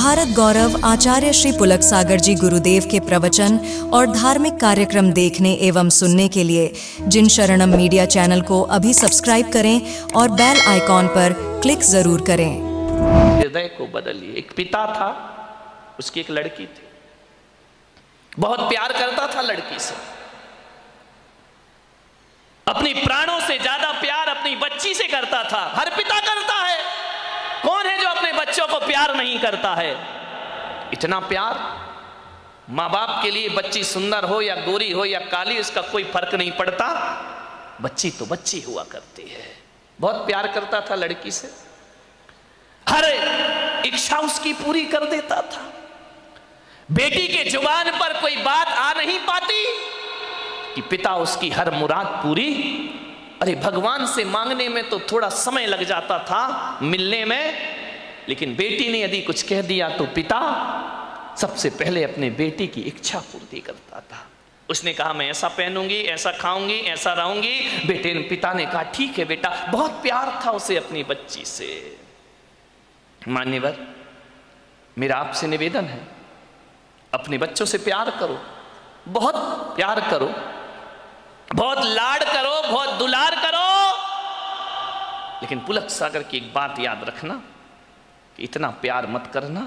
भारत गौरव आचार्य श्री पुलक सागर जी गुरुदेव के प्रवचन और धार्मिक कार्यक्रम देखने एवं सुनने के लिए जिन शरणम मीडिया चैनल को अभी सब्सक्राइब करें और बेल आइकॉन पर क्लिक जरूर करें। हृदय को बदलिए। एक पिता था, उसकी एक लड़की थी, बहुत प्यार करता था लड़की से, अपनी प्राणों से ज्यादा प्यार अपनी बच्ची से करता था। हर पिता करता है, कौन है जो अपने बच्चों को प्यार नहीं करता है? इतना प्यार माँ बाप के लिए, बच्ची सुंदर हो या गोरी हो या काली, इसका कोई फर्क नहीं पड़ता, बच्ची तो बच्ची हुआ करती है। बहुत प्यार करता था लड़की से, हर इच्छा उसकी पूरी कर देता था। बेटी के जुबान पर कोई बात आ नहीं पाती कि पिता उसकी हर मुराद पूरी। अरे भगवान से मांगने में तो थोड़ा समय लग जाता था, मिलने में, लेकिन बेटी ने यदि कुछ कह दिया तो पिता सबसे पहले अपने बेटी की इच्छा पूर्ति करता था। उसने कहा मैं ऐसा पहनूंगी, ऐसा खाऊंगी, ऐसा रहूंगी। पिता ने कहा ठीक है बेटा। बहुत प्यार था उसे अपनी बच्ची से। मान्यवर, मेरा आपसे निवेदन है, अपने बच्चों से प्यार करो, बहुत प्यार करो, बहुत लाड करो, बहुत दुलार करो, लेकिन पुलक सागर की एक बात याद रखना कि इतना प्यार मत करना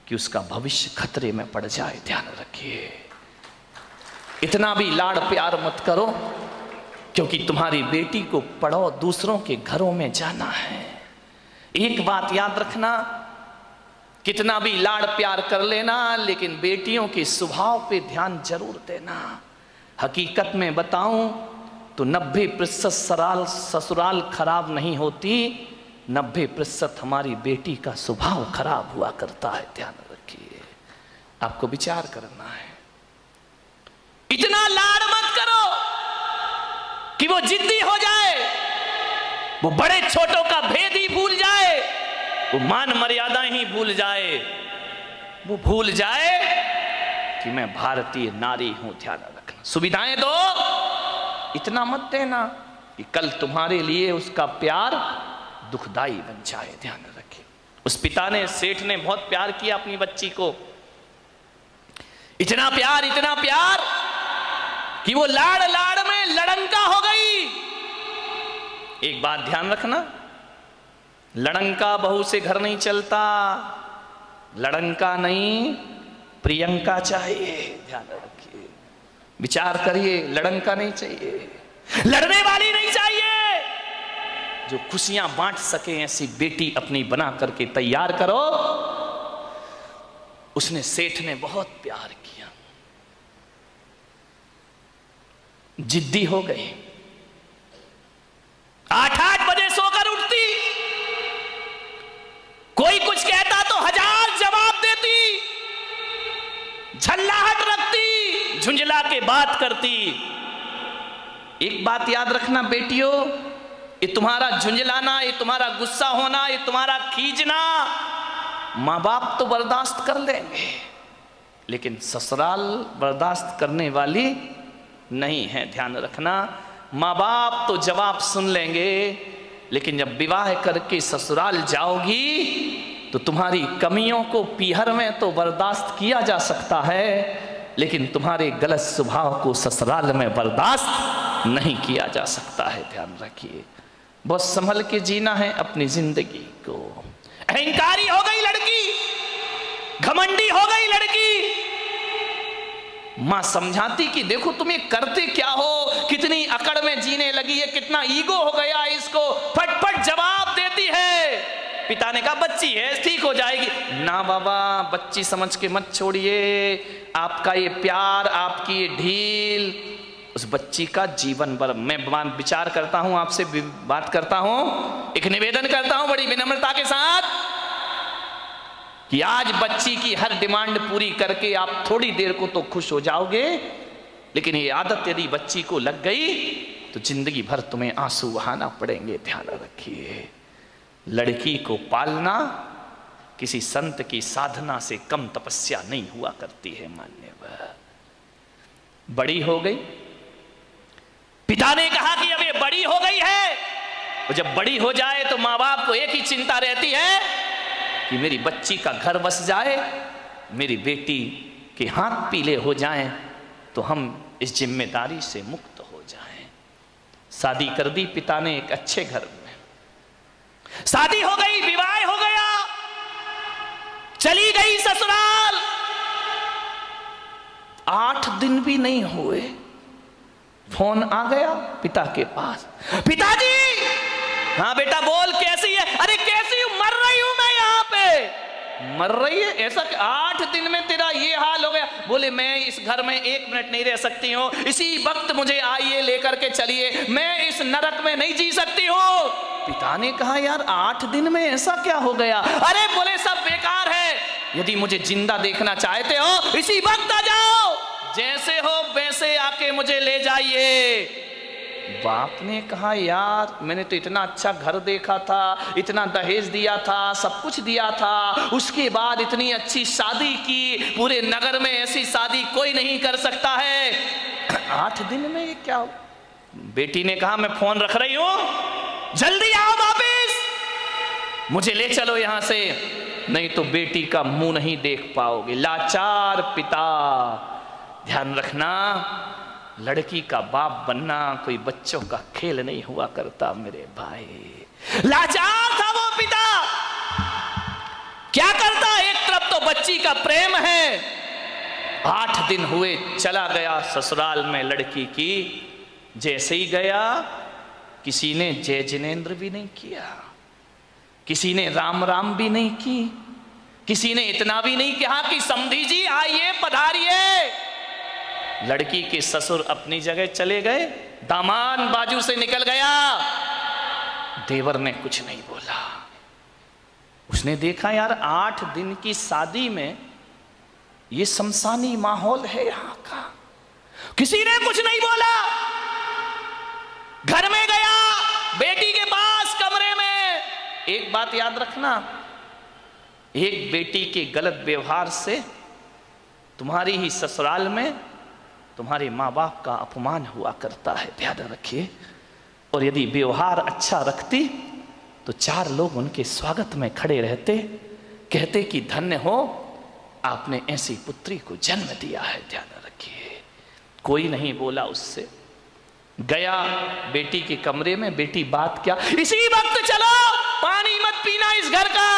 कि उसका भविष्य खतरे में पड़ जाए। ध्यान रखिए, इतना भी लाड प्यार मत करो, क्योंकि तुम्हारी बेटी को पढ़ो, दूसरों के घरों में जाना है। एक बात याद रखना, कितना भी लाड प्यार कर लेना, लेकिन बेटियों के स्वभाव पे ध्यान जरूर देना। हकीकत में बताऊं तो 90% ससुराल खराब नहीं होती, 90% हमारी बेटी का स्वभाव खराब हुआ करता है। ध्यान रखिए, आपको विचार करना है। इतना लाड मत करो कि वो जिद्दी हो जाए, वो बड़े छोटों का भेद ही भूल जाए, वो मान मर्यादाएं ही भूल जाए, वो भूल जाए कि मैं भारतीय नारी हूं। ध्यान रखना, सुविधाएं दो, इतना मत देना कि कल तुम्हारे लिए उसका प्यार दुखदाई बन जाए। ध्यान रखिए, उस पिता ने, सेठ ने बहुत प्यार किया अपनी बच्ची को, इतना प्यार कि वो लाड़ लाड़ में लड़ंका हो गई। एक बात ध्यान रखना, लड़ंका बहू से घर नहीं चलता, लड़ंका नहीं प्रियंका चाहिए। ध्यान रखिए, विचार करिए, लड़ंका नहीं चाहिए, लड़ने वाली नहीं चाहिए, जो खुशियां बांट सके ऐसी बेटी अपनी बना करके तैयार करो। उसने, सेठ ने बहुत प्यार किया, जिद्दी हो गई, 8-8 बजे सोकर उठती, कोई कुछ कहता तो 1000 जवाब देती, झल्लाहट रखती, झुंझला के बात करती। एक बात याद रखना बेटियों, ये तुम्हारा झुंझलाना, ये तुम्हारा गुस्सा होना, ये तुम्हारा खींचना माँ बाप तो बर्दाश्त कर लेंगे, लेकिन ससुराल बर्दाश्त करने वाली नहीं है। ध्यान रखना, माँ बाप तो जवाब सुन लेंगे, लेकिन जब विवाह करके ससुराल जाओगी तो तुम्हारी कमियों को पीहर में तो बर्दाश्त किया जा सकता है, लेकिन तुम्हारे गलत स्वभाव को ससुराल में बर्दाश्त नहीं किया जा सकता है। ध्यान रखिए, बहुत संभल के जीना है अपनी जिंदगी को। अहंकारी हो गई लड़की, घमंडी हो गई लड़की, मां समझाती कि देखो तुम ये करते क्या हो, कितनी अकड़ में जीने लगी है, कितना ईगो हो गया इसको, फटफट जवाब देती है। पिता ने कहा बच्ची है, ठीक हो जाएगी। ना बाबा, बच्ची समझ के मत छोड़िए, आपका ये प्यार, आपकी ये ढील उस बच्ची का जीवन भर। मैं विचार करता हूं, आपसे बात करता हूं, एक निवेदन करता हूं बड़ी विनम्रता के साथ कि आज बच्ची की हर डिमांड पूरी करके आप थोड़ी देर को तो खुश हो जाओगे, लेकिन ये आदत यदि बच्ची को लग गई तो जिंदगी भर तुम्हें आंसू बहाना पड़ेंगे। ध्यान रखिए, लड़की को पालना किसी संत की साधना से कम तपस्या नहीं हुआ करती है। मान्यवर, बड़ी हो गई, पिता ने कहा कि अब ये बड़ी हो गई है, और जब बड़ी हो जाए तो माँ बाप को एक ही चिंता रहती है कि मेरी बच्ची का घर बस जाए, मेरी बेटी के हाथ पीले हो जाएं, तो हम इस जिम्मेदारी से मुक्त हो जाएं। शादी कर दी पिता ने एक अच्छे घर में, शादी हो गई, विवाह हो गया, चली गई ससुराल। 8 दिन भी नहीं हुए, फोन आ गया पिता के पास, पिताजी। हाँ बेटा बोल, कैसी है? अरे कैसी हूं, मर रही हूं मैं यहाँ पे। मर रही है? ऐसा 8 दिन में तेरा ये हाल हो गया? बोले मैं इस घर में 1 मिनट नहीं रह सकती हूँ, इसी वक्त मुझे आइए लेकर के चलिए, मैं इस नरक में नहीं जी सकती हूँ। पिता ने कहा यार 8 दिन में ऐसा क्या हो गया? अरे बोले सब बेकार है, यदि मुझे जिंदा देखना चाहते हो इसी वक्त आ जाओ, जैसे हो वैसे आके मुझे ले जाइए। बाप ने कहा यार मैंने तो इतना अच्छा घर देखा था, इतना दहेज दिया था, सब कुछ दिया था, उसके बाद इतनी अच्छी शादी की, पूरे नगर में ऐसी शादी कोई नहीं कर सकता है, 8 दिन में ये क्या? बेटी ने कहा मैं फोन रख रही हूं, जल्दी आओ वापिस, मुझे ले चलो यहां से, नहीं तो बेटी का मुंह नहीं देख पाओगे। लाचार पिता। ध्यान रखना, लड़की का बाप बनना कोई बच्चों का खेल नहीं हुआ करता मेरे भाई। लाचार था वो पिता, क्या करता? एक तरफ तो बच्ची का प्रेम है, 8 दिन हुए चला गया ससुराल में लड़की की। जैसे ही गया किसी ने जय जिनेंद्र भी नहीं किया, किसी ने राम राम भी नहीं की, किसी ने इतना भी नहीं कहा कि समधी जी आइए पधारिए। लड़की के ससुर अपनी जगह चले गए, दामाद बाजू से निकल गया, देवर ने कुछ नहीं बोला। उसने देखा यार 8 दिन की शादी में ये शमशानी माहौल है यहां का, किसी ने कुछ नहीं बोला। घर में गया, बेटी के पास कमरे में। एक बात याद रखना, एक बेटी के गलत व्यवहार से तुम्हारी ही ससुराल में तुम्हारे माँ बाप का अपमान हुआ करता है, ध्यान रखिए। और यदि व्यवहार अच्छा रखती तो 4 लोग उनके स्वागत में खड़े रहते, कहते कि धन्य हो आपने ऐसी पुत्री को जन्म दिया है, ध्यान रखिए। कोई नहीं बोला उससे। गया बेटी के कमरे में, बेटी बात क्या, इसी वक्त चलो, पानी मत पीना इस घर का।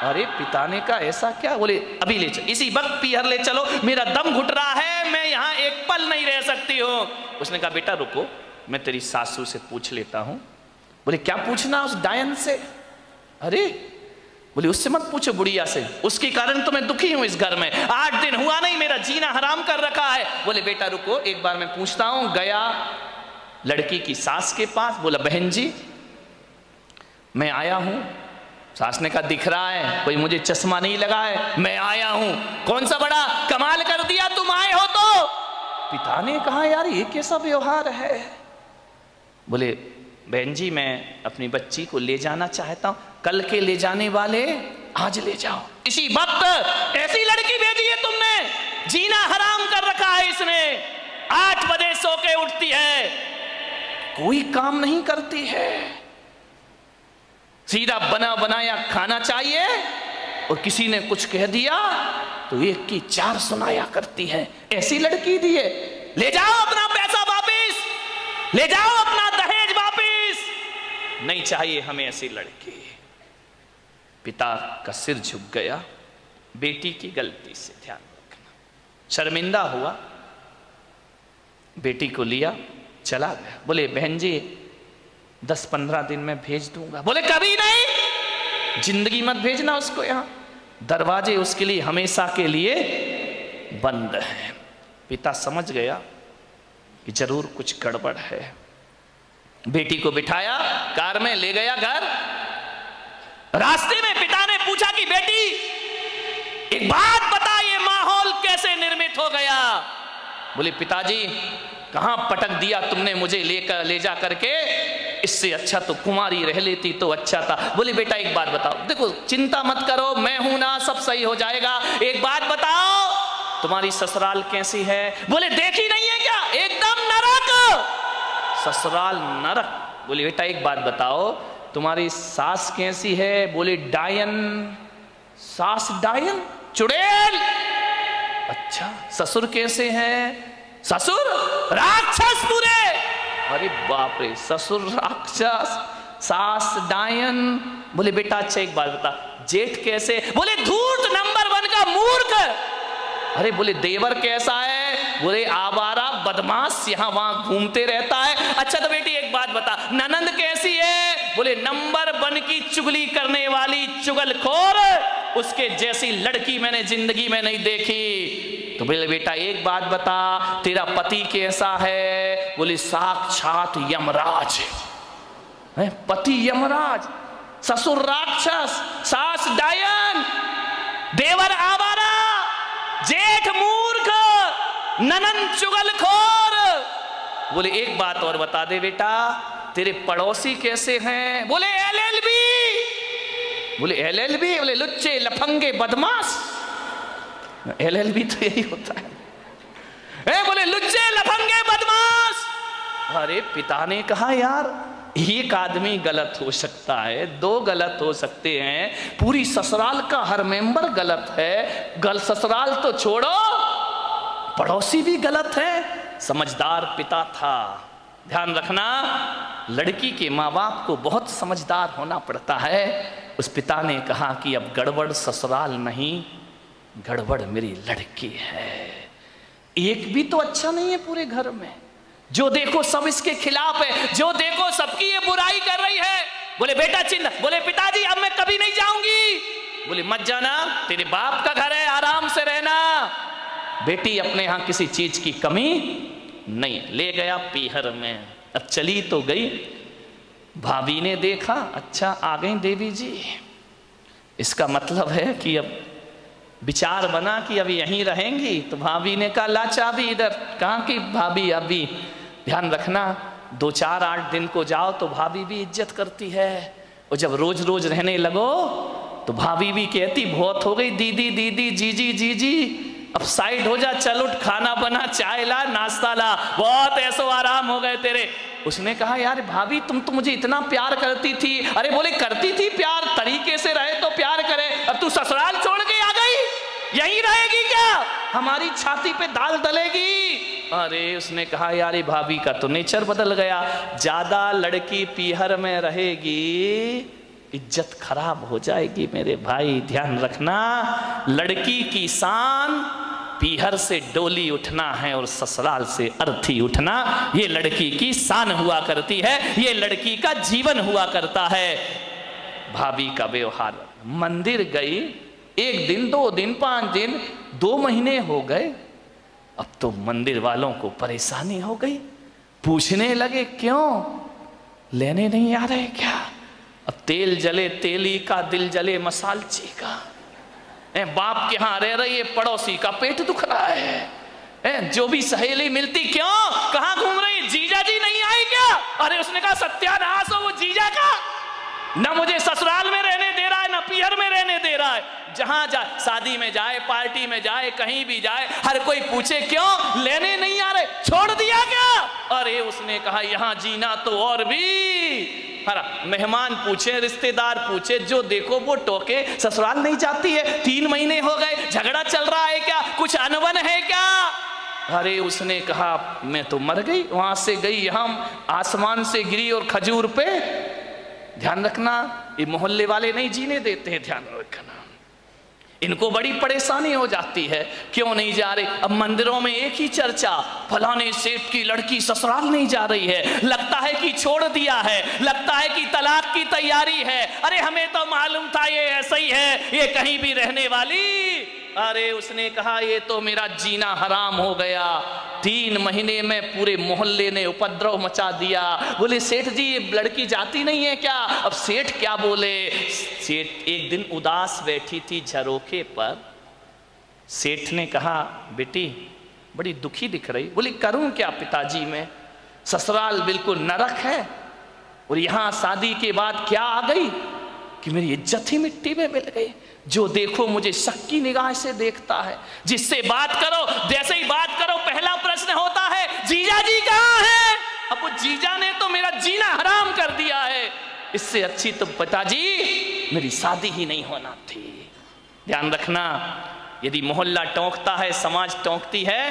अरे पिता ने कहा ऐसा क्या? बोले अभी ले चलो, इसी वक्त पीहर ले चलो, मेरा दम घुट रहा है, मैं यहाँ एक पल नहीं रह सकती हूँ। उसने कहा बेटा रुको, मैं तेरी सासू से पूछ लेता हूँ। बोले क्या पूछना उस डायन से? अरे बोले उससे मत पूछो, बुढ़िया से, उसके कारण तो मैं दुखी हूँ इस घर में, 8 दिन हुआ नहीं, मेरा जीना हराम कर रखा है। बोले बेटा रुको, एक बार मैं पूछता हूँ। गया लड़की की सास के पास, बोला बहन जी मैं आया हूँ। सास ने कहा दिख रहा है, कोई मुझे चश्मा नहीं लगा है, मैं आया हूं। कौन सा बड़ा कमाल कर दिया तुम आए हो तो? पिता ने कहा यार ये कैसा व्यवहार है? बोले बहन जी मैं अपनी बच्ची को ले जाना चाहता हूं, कल के ले जाने वाले आज ले जाओ। इसी वक्त ऐसी लड़की भेजी है तुमने, जीना हराम कर रखा है इसने, 8 बजे सो के उठती है, कोई काम नहीं करती है, सीधा बना बनाया खाना चाहिए, और किसी ने कुछ कह दिया तो 1 की 4 सुनाया करती है। ऐसी लड़की दी है, ले जाओ अपना पैसा वापिस, ले जाओ अपना दहेज वापिस, नहीं चाहिए हमें ऐसी लड़की। पिता का सिर झुक गया बेटी की गलती से, ध्यान रखना। शर्मिंदा हुआ, बेटी को लिया चला गया। बोले बहन जी 10-15 दिन में भेज दूंगा। बोले कभी नहीं, जिंदगी मत भेजना उसको यहाँ, दरवाजे उसके लिए हमेशा के लिए बंद हैं। पिता समझ गया कि जरूर कुछ गड़बड़ है। बेटी को बिठाया, कार में ले गया घर। रास्ते में पिता ने पूछा कि बेटी एक बात बता, ये माहौल कैसे निर्मित हो गया? बोले पिताजी कहां पटक दिया तुमने मुझे ले जा करके, इससे अच्छा तो कुमारी रह लेती तो अच्छा था। बोले बेटा एक बात बताओ, देखो चिंता मत करो, मैं हूं ना, सब सही हो जाएगा। एक बात बताओ तुम्हारी ससुराल कैसी है? बोले देखी नहीं है क्या, एकदम नरक, ससुराल नरक। बोले बेटा एक बात बताओ तुम्हारी सास कैसी है? बोले डायन। सास डायन, चुड़ैल। अच्छा, ससुर कैसे हैं? ससुर राक्षस पूरे। अरे बाप रे, ससुर राक्षस, सास डायन। बोले बेटा अच्छा एक बात बता, जेठ कैसे? बोले धूर्त नंबर 1 का मूर्ख। अरे बोले देवर कैसा है? बोले आवारा बदमाश, यहां वहां घूमते रहता है। अच्छा तो बेटी एक बात बता, ननंद कैसी है? बोले नंबर 1 की चुगली करने वाली चुगलखोर, उसके जैसी लड़की मैंने जिंदगी में नहीं देखी। तो बोले बेटा एक बात बता, तेरा पति कैसा है? बोले साक्षात यमराज है। पति यमराज, ससुर राक्षस, सास डायन, देवर आवारा, जेठ मूर्ख, ननंद चुगलखोर। बोले एक बात और बता दे बेटा, तेरे पड़ोसी कैसे हैं? बोले LLB। बोले LLB? बोले लुच्चे लफंगे बदमाश। LLB तो यही होता है। बोले लुच्चे लफंगे बदमाश। अरे पिता ने कहा यार एक आदमी गलत हो सकता है, 2 गलत हो सकते हैं, पूरी ससुराल का हर मेंबर गलत है। ससुराल तो छोड़ो, पड़ोसी भी गलत है। समझदार पिता था। ध्यान रखना, लड़की के माँ बाप को बहुत समझदार होना पड़ता है। उस पिता ने कहा कि अब गड़बड़ ससुराल नहीं, गड़बड़ मेरी लड़की है। एक भी तो अच्छा नहीं है पूरे घर में, जो देखो सब इसके खिलाफ है, जो देखो सबकी ये बुराई कर रही है। बोले बेटा चिंता, बोले पिताजी अब मैं कभी नहीं जाऊंगी। बोले मत जाना, तेरे बाप का घर है, आराम से रहना। बेटी अपने यहां किसी चीज की कमी नहीं। ले गया पीहर में। अब चली तो गई, भाभी ने देखा अच्छा आ गई देवी जी, इसका मतलब है कि अब विचार बना कि अब यहीं रहेंगी। तो भाभी ने कहा ला चाबी इधर। कहाँ की भाभी? अभी ध्यान रखना, 2-4-8 दिन को जाओ तो भाभी भी इज्जत करती है, और जब रोज रोज रहने लगो तो भाभी भी कहती बहुत हो गई दीदी दीदी, जीजी जीजी, अब साइड हो जा, चल उठ, खाना बना, चाय ला, नाश्ता ला, बहुत ऐसो आराम हो गए तेरे। उसने कहा यार भाभी तुम तो मुझे इतना प्यार करती थी। अरे बोले करती थी प्यार, तरीके से रहे तो प्यार करे, अब तू ससुराल छोड़ के आ गई, यहीं रहेगी क्या? हमारी छाती पे दाल डलेगी। अरे उसने कहा यार भाभी का तो नेचर बदल गया, ज्यादा लड़की पीहर में रहेगी इज्जत खराब हो जाएगी मेरे भाई। ध्यान रखना, लड़की की शान पीहर से डोली उठना है और ससुराल से अर्थी उठना, ये लड़की की शान हुआ करती है, ये लड़की का जीवन हुआ करता है। भाभी का व्यवहार, मंदिर गई 1 दिन 2 दिन 5 दिन 2 महीने हो गए, अब तो मंदिर वालों को परेशानी हो गई, पूछने लगे क्यों लेने नहीं आ रहे क्या? अब तेल जले तेली का, दिल जले मसालची का। बाप के यहाँ रह रही है, पड़ोसी का पेट दुख रहा है। जो भी सहेली मिलती क्यों, कहाँ घूम रही है, जीजा जी नहीं आए क्या? अरे उसने कहा सत्यानाश हो वो जीजा का, ना मुझे ससुराल में रहने दे रहा है ना पीहर में रहने दे रहा है। जहां जाए, शादी में जाए, पार्टी में जाए, कहीं भी जाए, हर कोई पूछे क्यों लेने नहीं आ रहे, छोड़ दिया क्या? अरे उसने कहा यहाँ जीना तो और भी। मेहमान पूछे, रिश्तेदार पूछे, जो देखो वो टोके, ससुराल नहीं जाती है, 3 महीने हो गए, झगड़ा चल रहा है क्या, कुछ अनबन है क्या? अरे उसने कहा मैं तो मर गई, वहां से गई यहाँ, आसमान से गिरी और खजूर पे। ध्यान रखना, ये मोहल्ले वाले नहीं जीने देते हैं, ध्यान रखना, इनको बड़ी परेशानी हो जाती है, क्यों नहीं जा रहे? अब मंदिरों में एक ही चर्चा, फलाने सेठ की लड़की ससुराल नहीं जा रही है, लगता है कि छोड़ दिया है, लगता है कि तलाक की तैयारी है। अरे हमें तो मालूम था ये ऐसा ही है, ये कहीं भी रहने वाली। अरे उसने कहा ये तो मेरा जीना हराम हो गया, 3 महीने में पूरे मोहल्ले ने उपद्रव मचा दिया। बोले सेठ जी ये लड़की जाती नहीं है क्या? अब सेठ क्या बोले? सेठ एक दिन उदास बैठी थी झरोखे पर, सेठ ने कहा बेटी बड़ी दुखी दिख रही। बोली करूं क्या पिताजी, मैं ससुराल बिल्कुल नरक है, और यहाँ शादी के बाद क्या आ गई कि मेरी इज्जत ही मिट्टी में मिल गई। जो देखो मुझे शक की निगाह से देखता है, जिससे बात करो जैसे ही बात करो पहला प्रश्न होता है जीजा जी कहाँ है? अब वो जीजा ने तो मेरा जीना हराम कर दिया है, इससे अच्छी तो पिताजी मेरी शादी ही नहीं होना थी। ध्यान रखना, यदि मोहल्ला टोंकता है, समाज टोंकती है,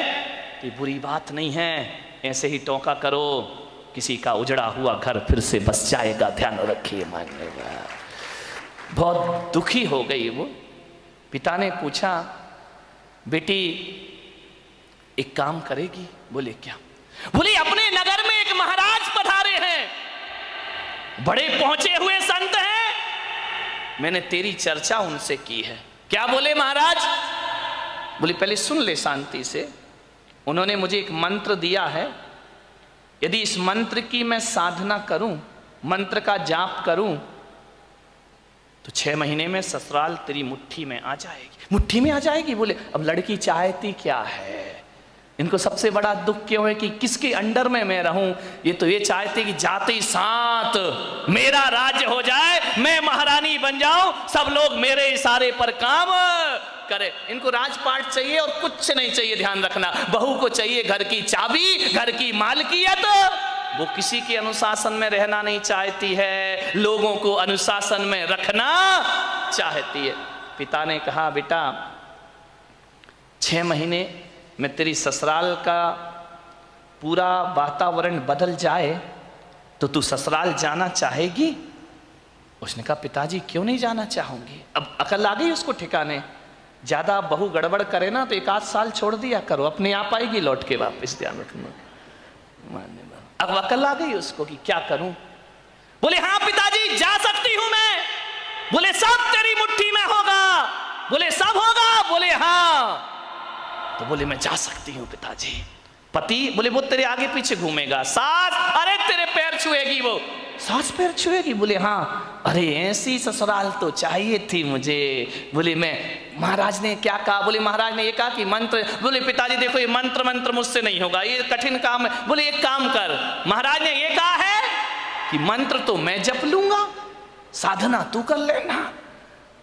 तो बुरी बात नहीं है, ऐसे ही टोंका करो, किसी का उजड़ा हुआ घर फिर से बस जाएगा। ध्यान रखिए। मानेगा। बहुत दुखी हो गई वो। पिता ने पूछा, बेटी एक काम करेगी? बोले क्या? बोले अपने नगर में एक महाराज पधारे हैं, बड़े पहुंचे हुए संत हैं, मैंने तेरी चर्चा उनसे की है। क्या बोले महाराज? बोले पहले सुन ले शांति से। उन्होंने मुझे एक मंत्र दिया है, यदि इस मंत्र की मैं साधना करूं, मंत्र का जाप करूं, तो 6 महीने में ससुराल तेरी मुट्ठी में आ जाएगी। मुट्ठी में आ जाएगी? बोले अब लड़की चाहती क्या है? इनको सबसे बड़ा दुख क्यों है कि किसके अंडर में मैं रहूं? ये तो ये चाहते कि जाते ही साथ मेरा राज्य हो जाए, मैं महारानी बन जाऊं, सब लोग मेरे इशारे पर काम करे। इनको राजपाट चाहिए और कुछ नहीं चाहिए। ध्यान रखना, बहू को चाहिए घर की चाबी, घर की मालकियत। वो किसी के अनुशासन में रहना नहीं चाहती है, लोगों को अनुशासन में रखना चाहती है। पिता ने कहा, बेटा 6 महीने में तेरी ससुराल का पूरा वातावरण बदल जाए तो तू ससुराल जाना चाहेगी? उसने कहा, पिताजी क्यों नहीं जाना चाहूंगी। अब अकल आ गई उसको ठिकाने। ज्यादा बहू गड़बड़ करे ना तो 1 आध साल छोड़ दिया करो, अपने आप आएगी लौट के वापस। ध्यान रखना। अब अकल आ गई उसको कि क्या करूं। बोले हाँ पिताजी जा सकती हूं मैं। बोले सब तेरी मुट्ठी में होगा। बोले सब होगा? बोले हाँ। तो बोले मैं जा सकती हूं पिताजी। पति? बोले वो तेरे आगे पीछे घूमेगा। सास? अरे तेरे पैर छुएगी वो। सास पैर छुएगी? बोले हाँ। अरे ऐसी ससुराल तो चाहिए थी मुझे। बोले मैं, महाराज ने क्या कहा? बोले महाराज ने ये कहा कि मंत्र। बोले पिताजी देखो ये मंत्र मुझसे नहीं होगा, ये कठिन काम है। बोले एक काम कर, महाराज ने ये कहा है कि मंत्र तो मैं जप लूंगा, साधना तू कर लेना।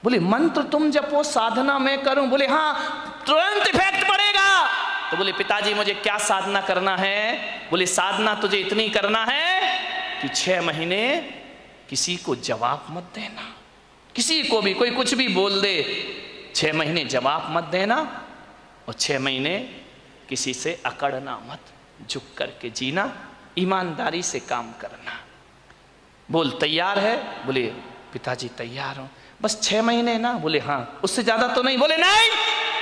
बोले मंत्र तुम जपो, साधना मैं करूं? बोले हाँ, तुरंत इफेक्ट पड़ेगा। तो बोले पिताजी मुझे क्या साधना करना है? बोले साधना तुझे इतनी करना है कि 6 महीने किसी को जवाब मत देना, किसी को भी कोई कुछ भी बोल दे, 6 महीने जवाब मत देना, और 6 महीने किसी से अकड़ना मत, झुक करके जीना, ईमानदारी से काम करना। बोल तैयार है? बोले पिताजी तैयार हूं, बस 6 महीने ना। बोले हाँ। उससे ज्यादा तो नहीं? बोले नहीं,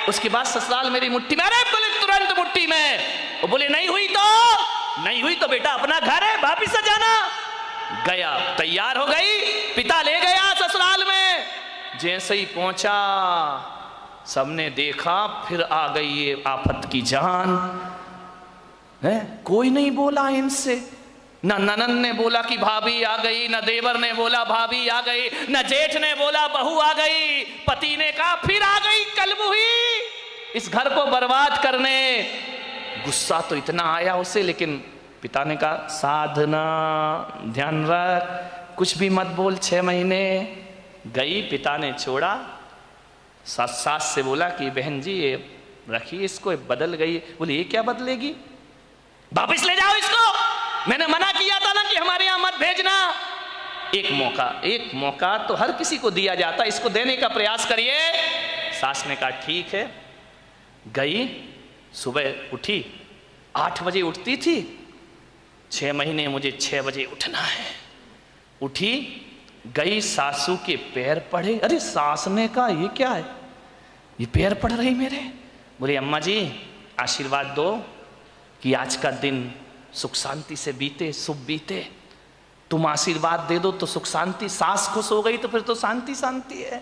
उसके बाद ससुराल मेरी मुट्ठी में। अरे बोले तुरंत मुट्ठी में। वो बोले नहीं हुई तो बेटा अपना घर है, वापिस आ जाना। गया, तैयार हो गई, पिता ले गया ससुराल में। जैसे ही पहुंचा सबने देखा, फिर आ गई ये आफत की जान है। कोई नहीं बोला इनसे, न ननन ने बोला कि भाभी आ गई, न देवर ने बोला भाभी आ गई, न जेठ ने बोला बहू आ गई। पति ने कहा फिर आ गई कलमुही इस घर को बर्बाद करने। गुस्सा तो इतना आया उसे, लेकिन पिता ने कहा साधना, ध्यान रख, कुछ भी मत बोल। 6 महीने गई, पिता ने छोड़ा। सास से बोला कि बहन जी ये रखिए इसको, बदल गई। बोले ये क्या बदलेगी, वापिस ले जाओ इसको, मैंने मना किया था ना कि हमारे यहां मत भेजना। एक मौका तो हर किसी को दिया जाता, इसको देने का प्रयास करिए। सास ने कहा ठीक है। गई, सुबह उठी, 8 बजे उठती थी, 6 महीने मुझे 6 बजे उठना है। उठी, गई, सासू के पैर पड़े। अरे सास ने कहा ये क्या है, ये पैर पड़ रही मेरे। बोले अम्मा जी आशीर्वाद दो कि आज का दिन सुख शांति से बीते, शुभ बीते। तुम आशीर्वाद दे दो तो सुख शांति, सास खुश हो गई तो फिर तो शांति शांति है।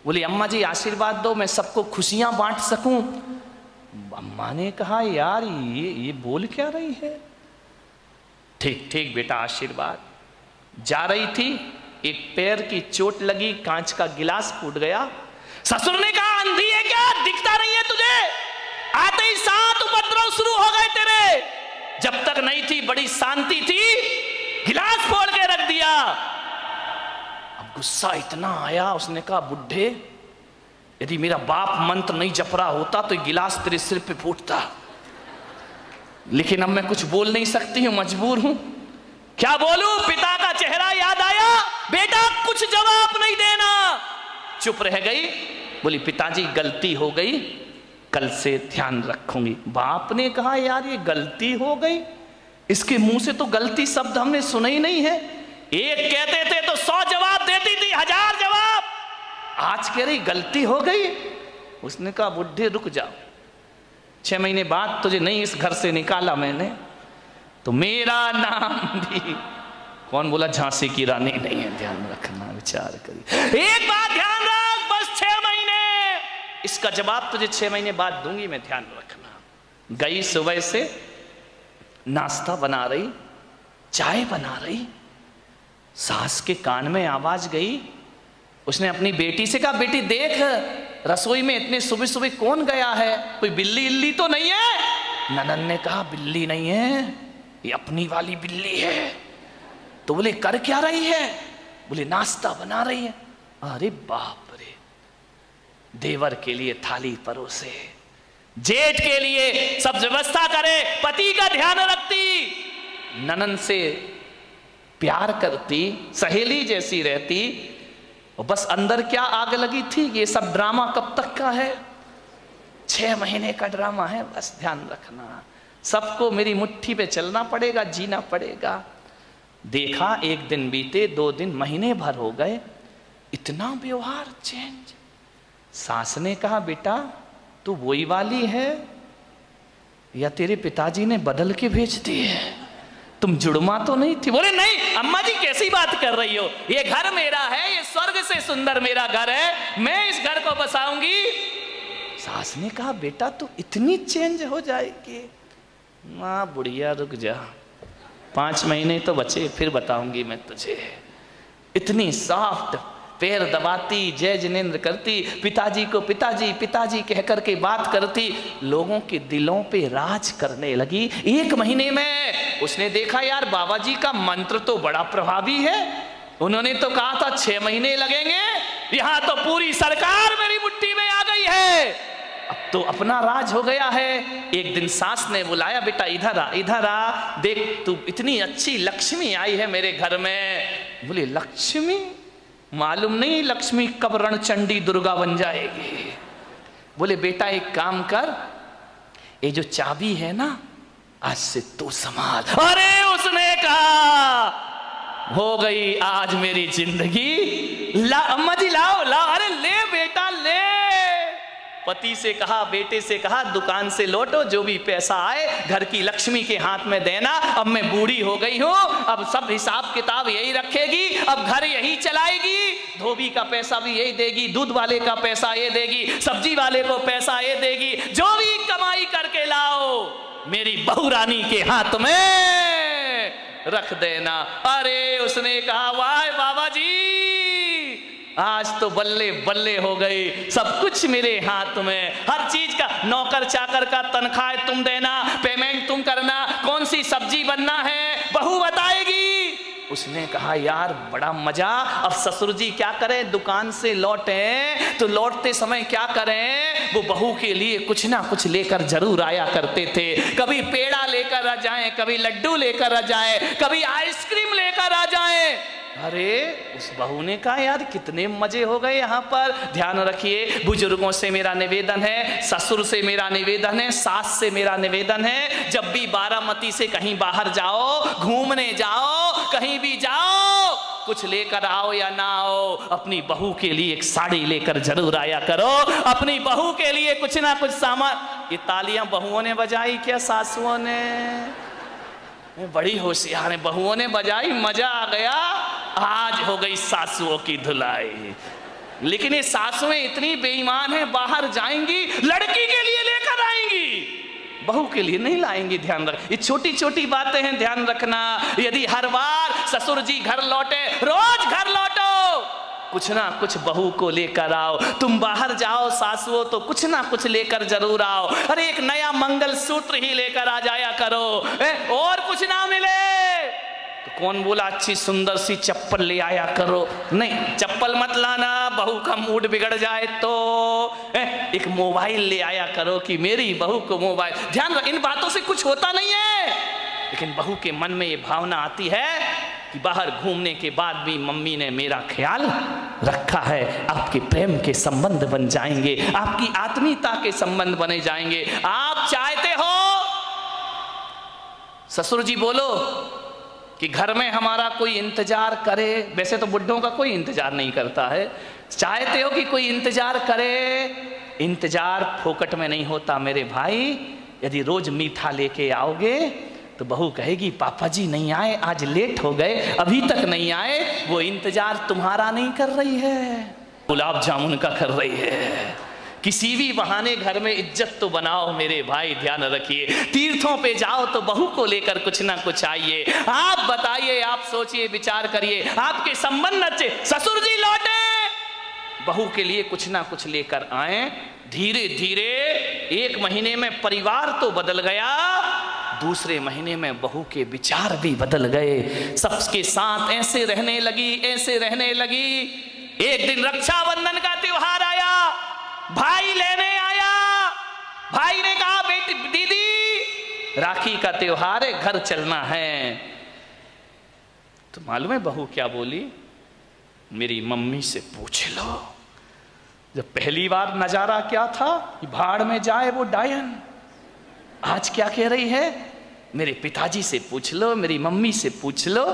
बोली अम्मा जी आशीर्वाद दो मैं सबको खुशियां बांट सकूं। अम्मा ने कहा यार ये बोल क्या रही है। ठीक ठीक बेटा आशीर्वाद। जा रही थी, एक पैर की चोट लगी, कांच का गिलास फूट गया। ससुर ने कहा अंधी है क्या, दिखता नहीं है तुझे? आते ही 7 उपद्रव शुरू हो गए तेरे। जब तक नहीं थी बड़ी शांति थी, गिलास फोड़ के रख दिया। अब गुस्सा इतना आया, उसने कहा बुढ़े यदि मेरा बाप मंत्र नहीं जप रहा होता तो गिलास तेरे सिर पे फूटता, लेकिन अब मैं कुछ बोल नहीं सकती हूं, मजबूर हूं। क्या बोलूं? पिता का चेहरा याद आया। बेटा कुछ जवाब नहीं देना। चुप रह गई। बोली पिताजी गलती हो गई, कल से ध्यान रखूंगी। बाप ने कहा यार ये गलती हो गई, इसके मुंह से तो गलती शब्द हमने सुना ही नहीं है। एक कहते थे तो 100 जवाब देती थी, 1000 जवाब। आज कह रही गलती हो गई। उसने कहा बुढ़े रुक जाओ, 6 महीने बाद तुझे नहीं इस घर से निकाला मैंने तो मेरा नाम भी, कौन बोला झांसी की रानी नहीं है, ध्यान रखना, विचार करिए। एक बात ध्यान रख, बस 6 महीने, इसका जवाब तुझे 6 महीने बाद दूंगी मैं, ध्यान रखना। गई सुबह से नाश्ता बना रही, चाय बना रही, सास के कान में आवाज गई। उसने अपनी बेटी से कहा बेटी देख रसोई में इतने सुबह सुबह कौन गया है, कोई बिल्ली इल्ली तो नहीं है। ननद ने कहा बिल्ली नहीं है, ये अपनी वाली बिल्ली है। तो बोले कर क्या रही है? बोले नाश्ता बना रही है। अरे बाप रे, देवर के लिए थाली परोसे, जेठ के लिए सब व्यवस्था करे, पति का ध्यान रखती, ननन से प्यार करती, सहेली जैसी रहती, और बस अंदर क्या आग लगी थी, ये सब ड्रामा कब तक का है? 6 महीने का ड्रामा है, बस ध्यान रखना। सबको मेरी मुट्ठी पे चलना पड़ेगा, जीना पड़ेगा। देखा 1 दिन बीते, 2 दिन, महीने भर हो गए, इतना व्यवहार चेंज। सास ने कहा बेटा तू वही वाली है या तेरे पिताजी ने बदल के भेज दी है, तुम जुड़मा तो नहीं थी। बोले नहीं अम्मा जी कैसी बात कर रही हो, ये घर मेरा है, ये स्वर्ग से सुंदर मेरा घर है, मैं इस घर को बसाऊंगी। सास ने कहा बेटा तू इतनी चेंज हो जाएगी। माँ बुढ़िया रुक जा, 5 महीने तो बचे, फिर बताऊंगी मैं तुझे। इतनी सॉफ्ट, पैर दबाती, जय जिनेंद्र करती, पिताजी को पिताजी पिताजी कह करके बात करती, लोगों के दिलों पे राज करने लगी। 1 महीने में उसने देखा यार बाबा जी का मंत्र तो बड़ा प्रभावी है, उन्होंने तो कहा था 6 महीने लगेंगे, यहां तो पूरी सरकार मेरी मुट्ठी में आ गई है, अब तो अपना राज हो गया है। एक दिन सास ने बुलाया बेटा इधर आ, इधर आ, देख तू इतनी अच्छी लक्ष्मी आई है मेरे घर में। बोले लक्ष्मी? मालूम नहीं लक्ष्मी कब रणचंडी दुर्गा बन जाएगी। बोले बेटा एक काम कर, ये जो चाबी है ना आज से तू संभाल। अरे उसने कहा हो गई आज मेरी जिंदगी। ला अम्मा जी लाओ लाओ, अरे ले बेटा ले। पति से कहा, बेटे से कहा दुकान से लौटो, जो भी पैसा आए घर की लक्ष्मी के हाथ में देना। अब मैं बूढ़ी हो गई हूँ, अब सब हिसाब किताब यही रखेगी, अब घर यही चलाएगी, धोबी का पैसा भी यही देगी, दूध वाले का पैसा ये देगी, सब्जी वाले को पैसा ये देगी, जो भी कमाई करके लाओ मेरी बहू रानी के हाथ में रख देना। अरे उसने कहा वाह बाबा जी आज तो बल्ले बल्ले हो गई, सब कुछ मेरे हाथ में, हर चीज का, नौकर चाकर का तनख्वाह तुम देना, पेमेंट तुम करना, कौन सी सब्जी बनना है बहू बताएगी। उसने कहा यार बड़ा मजा। अब ससुर जी क्या करें, दुकान से लौटे तो लौटते समय क्या करें, वो बहू के लिए कुछ ना कुछ लेकर जरूर आया करते थे। कभी पेड़ा लेकर आ जाए, कभी लड्डू लेकर आ जाए, कभी आइसक्रीम लेकर आ जाए। अरे उस बहू ने कहा यार कितने मजे हो गए यहाँ पर। ध्यान रखिए, बुजुर्गों से मेरा निवेदन है, ससुर से मेरा निवेदन है, सास से मेरा निवेदन है, जब भी बारामती से कहीं बाहर जाओ, घूमने जाओ, कहीं भी जाओ, कुछ लेकर आओ या ना आओ, अपनी बहू के लिए एक साड़ी लेकर जरूर आया करो, अपनी बहू के लिए कुछ ना कुछ सामान। ये तालियां बहुओं ने बजाई क्या सासुओं ने? बड़ी होशियार है, बहुओं ने बजाई, मजा आ गया। आज हो गई सासुओं की धुलाई। लेकिन ये सासुएं इतनी बेईमान हैं, बाहर जाएंगी लड़की के लिए लेकर आएंगी, बहू के लिए नहीं लाएंगी। ध्यान रख, ये छोटी छोटी बातें हैं, ध्यान रखना। यदि हर बार ससुर जी घर लौटे, रोज घर लौटो, कुछ ना कुछ बहू को लेकर आओ। तुम बाहर जाओ सासुओं तो कुछ ना कुछ लेकर जरूर आओ। अरे एक नया मंगल सूत्र ही लेकर आ जाया करो, और कुछ ना मिले तो कौन बोला अच्छी सुंदर सी चप्पल ले आया करो। नहीं, चप्पल मत लाना, बहू का मूड बिगड़ जाए तो। एक मोबाइल ले आया करो कि मेरी बहू को मोबाइल। ध्यान रख, इन बातों से कुछ होता नहीं है, लेकिन बहू के मन में ये भावना आती है कि बाहर घूमने के बाद भी मम्मी ने मेरा ख्याल रखा है। आपके प्रेम के संबंध बन जाएंगे, आपकी आत्मीयता के संबंध बने जाएंगे। आप चाहते हो ससुर जी बोलो कि घर में हमारा कोई इंतजार करे, वैसे तो बुड्ढों का कोई इंतजार नहीं करता है, चाहते हो कि कोई इंतजार करे? इंतजार फोकट में नहीं होता मेरे भाई। यदि रोज मीठा लेके आओगे तो बहू कहेगी पापा जी नहीं आए, आज लेट हो गए, अभी तक नहीं आए। वो इंतजार तुम्हारा नहीं कर रही है, गुलाब जामुन का कर रही है। किसी भी बहाने घर में इज्जत तो बनाओ मेरे भाई, ध्यान रखिए। तीर्थों पे जाओ तो बहू को लेकर कुछ ना कुछ आइए। आप बताइए, आप सोचिए, विचार करिए, आपके संबंध अच्छे, ससुर जी लौटे, बहू के लिए कुछ ना कुछ लेकर आए। धीरे धीरे 1 महीने में परिवार तो बदल गया, दूसरे महीने में बहू के विचार भी बदल गए। सबके साथ ऐसे रहने लगी, ऐसे रहने लगी। एक दिन रक्षाबंधन का त्योहार आया, भाई लेने आया। भाई ने कहा बेटी दीदी राखी का त्योहार है, घर चलना है। तो मालूम है बहू क्या बोली? मेरी मम्मी से पूछ लो। जब पहली बार नजारा क्या था कि भाड़ में जाए वो डायन, आज क्या कह रही है? मेरे पिताजी से पूछ लो, मेरी मम्मी से पूछ लो।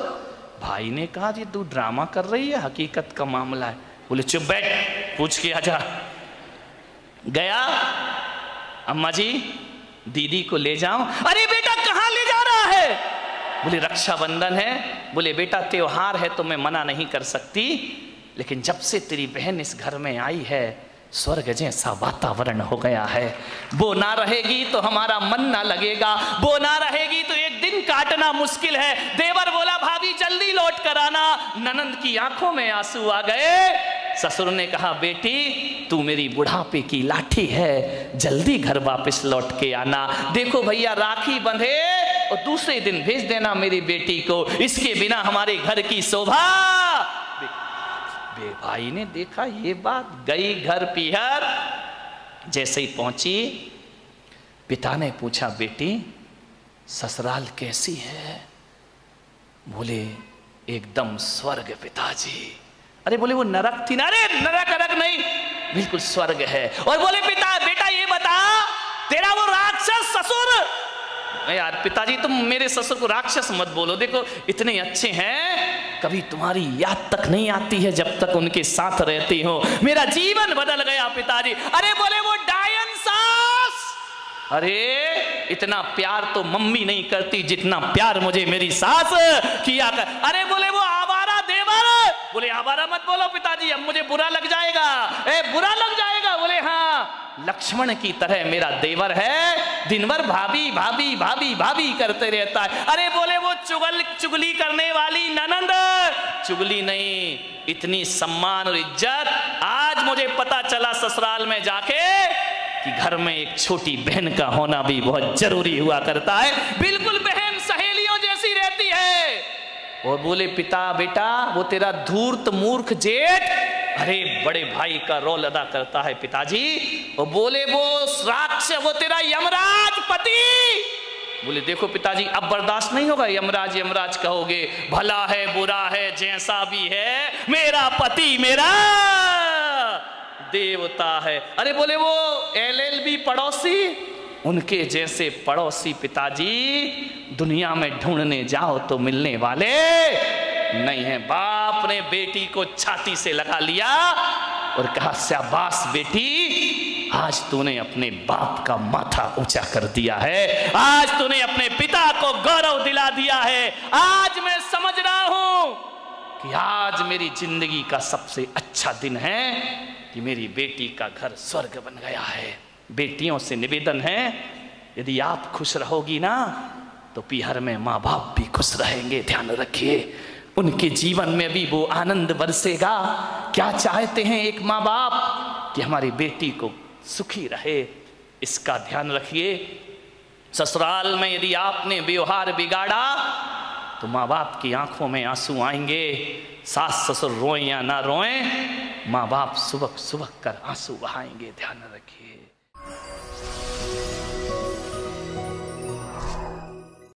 भाई ने कहा जी तू ड्रामा कर रही है, हकीकत का मामला है। बोले चुप बैठ, पूछ के आजा। गया, अम्मा जी दीदी को ले जाऊं। अरे बेटा कहां ले जा रहा है? बोले रक्षाबंधन है। बोले बेटा त्योहार है तो मैं मना नहीं कर सकती, लेकिन जब से तेरी बहन इस घर में आई है स्वर्ग जैसा वातावरण हो गया है। वो ना रहेगी तो हमारा मन ना लगेगा, वो ना रहेगी तो एक दिन काटना मुश्किल है। देवर बोला भाभी जल्दी लौट कर आना। ननंद की आंखों में आंसू आ गए। ससुर ने कहा बेटी तू मेरी बुढ़ापे की लाठी है, जल्दी घर वापस लौट के आना। देखो भैया राखी बंधे और दूसरे दिन भेज देना मेरी बेटी को, इसके बिना हमारे घर की शोभा। भाई ने देखा ये बात, गई घर पीहर। जैसे ही पहुंची पिता ने पूछा बेटी ससुराल कैसी है? बोले एकदम स्वर्ग पिताजी। अरे बोले वो नरक थी ना? अरे नरक नरक नहीं, बिल्कुल स्वर्ग है। और बोले पिता बेटा ये बता तेरा वो राक्षस ससुर। यार पिताजी तुम मेरे ससुर को राक्षस मत बोलो, देखो इतने अच्छे हैं, कभी तुम्हारी याद तक नहीं आती है जब तक उनके साथ रहती हो। मेरा जीवन बदल गया पिताजी। अरे बोले वो डायन सास। अरे इतना प्यार तो मम्मी नहीं करती जितना प्यार मुझे मेरी सास किया कर। अरे बोले वो आवारा देवर। बोले आवारा मत बोलो पिताजी, अब मुझे बुरा लग जाएगा। बुरा लग जाएगा? बोले हाँ लक्ष्मण की तरह मेरा देवर है, दिन भर भाभी भाभी भाभी भाभी करते रहता है। अरे बोले वो चुगली करने वाली ननंद। चुगली नहीं, इतनी सम्मान और इज्जत। आज मुझे पता चला ससुराल में जाके कि घर में एक छोटी बहन का होना भी बहुत जरूरी हुआ करता है। बिल्कुल बहन सहेलियों जैसी रहती है। और बोले पिता बेटा वो तेरा धूर्त मूर्ख जेठ अरे बड़े भाई का रोल अदा करता है पिताजी। और बोले वो राक्षस वो तेरा यमराज पति। बोले देखो पिताजी अब बर्दाश्त नहीं होगा, यमराज यमराज कहोगे, भला है बुरा है जैसा भी है, मेरा पति मेरा देवता है। अरे बोले वो LLB पड़ोसी, उनके जैसे पड़ोसी पिताजी दुनिया में ढूंढने जाओ तो मिलने वाले नहीं है। बाप ने बेटी को छाती से लगा लिया और कहा शाबाश बेटी, आज तूने अपने बाप का माथा ऊंचा कर दिया है, आज तूने अपने पिता को गौरव दिला दिया है। आज मैं समझ रहा हूं कि आज मेरी जिंदगी का सबसे अच्छा दिन है कि मेरी बेटी का घर स्वर्ग बन गया है। बेटियों से निवेदन है यदि आप खुश रहोगी ना तो पीहर में माँ बाप भी खुश रहेंगे। ध्यान रखिए उनके जीवन में भी वो आनंद बरसेगा। क्या चाहते हैं एक माँ बाप कि हमारी बेटी को सुखी रहे, इसका ध्यान रखिए। ससुराल में यदि आपने व्यवहार बिगाड़ा तो माँ बाप की आंखों में आंसू आएंगे। सास ससुर रोएं या ना रोएं, माँ बाप सुबह सुबह कर आंसू बहाएंगे। ध्यान रखिए।